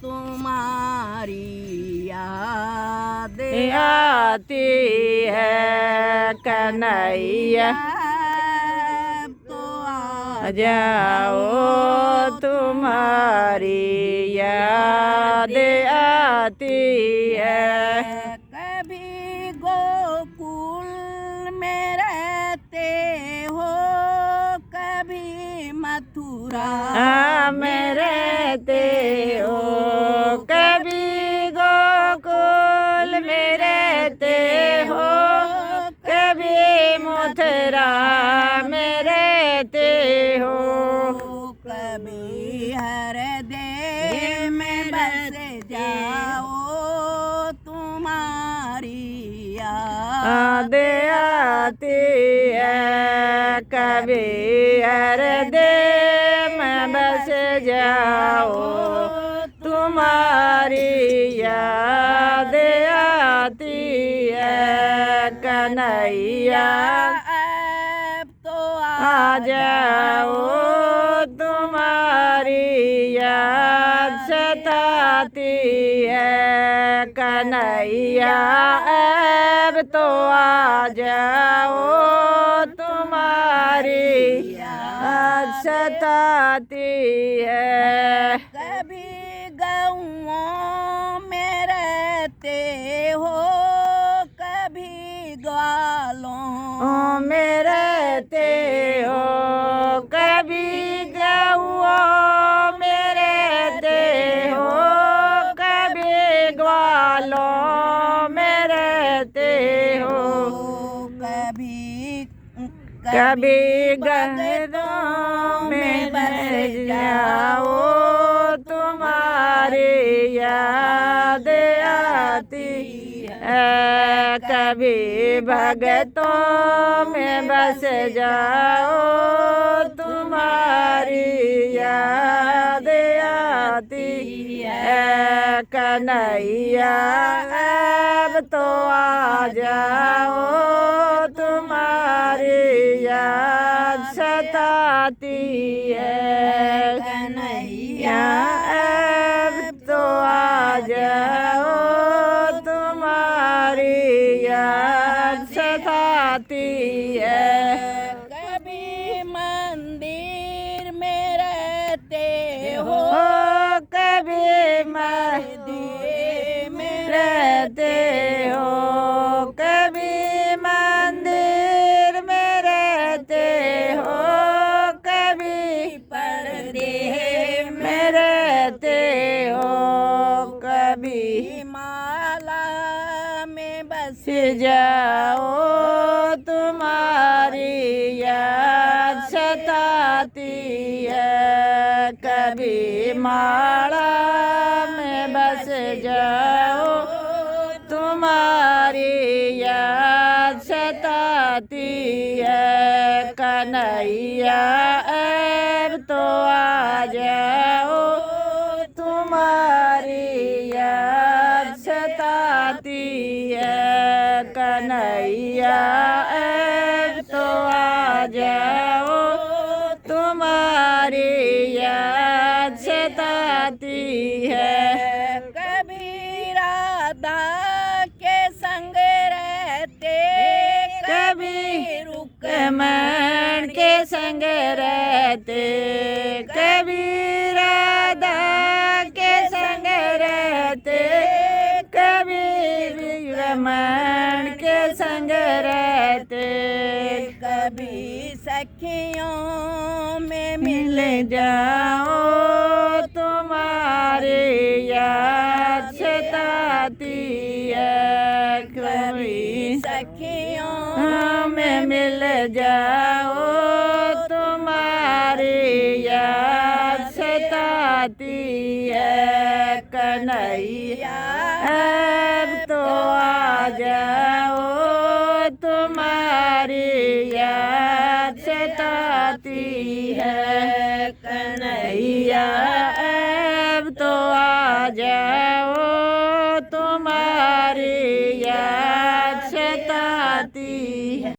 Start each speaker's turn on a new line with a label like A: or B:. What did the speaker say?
A: तुम्हारी याद
B: आती है कन्हैया
A: तो
B: आ जाओ तुम्हारी याद आती है।
A: कभी गोकुल में रहते हो, कभी मथुरा
B: में रहते हो, कभी गोकुल में रहते हो, कभी मथुरा में रहते हो,
A: कभी हृदय में बस जाओ तुम्हारी याद
B: आती है। कभी हृदय में बस जाओ तुम्हारी याद आती है कन्हैया
A: अब तो
B: आ जाओ तुम्हारी याद सताती है कन्हैया अब तो आ जाओ तुम्हारी याद सताती है।
A: कभी गाँवों में रहते हो, कभी ग्वालों
B: में रहते हो, कभी गाँवों में रहते हो, कभी ग्वालों में रहते हो, कभी गहरों में बस जाओ तुम्हारी याद आती है। कभी भगतों में बस जाओ तुम्हारी याद आती है कन्हैया अब तो आ जाओ तुम्हारी याद सताती है कन्हैया अब तो आ जाओ तुम्हारी याद सताती है।
A: कभी मंदिर में रहते हो,
B: कभी मंदिर में रहते हो, कभी मंदिर में रहते हो, कभी पर्दे में रहते हो, कभी
A: माला में बस
B: जाओ तुम्हारी याद सताती है। कभी माला में बस जाओ तुम्हारी याद सताती है कन्हैया अब तो आ जाओ तुम्हारी याद सताती है कन्हैया अब तो आ जाओ तुम्हारी याद सताती है।
A: कभी राधा के संग रहते,
B: कभी रुक्मण के संग रहते, कभी राधा के संग रहते, कभी रमण के संग रहते,
A: कभी सखियों में मिल
B: जाओ तुम्हारी याद सताती है। कभी
A: सखियों
B: में मिल जाओ तुम्हारी याद सताती है कन्हैया अब तो आ जाओ तुम्हारी याद सताती है कन्हैया अब तो आ जाओ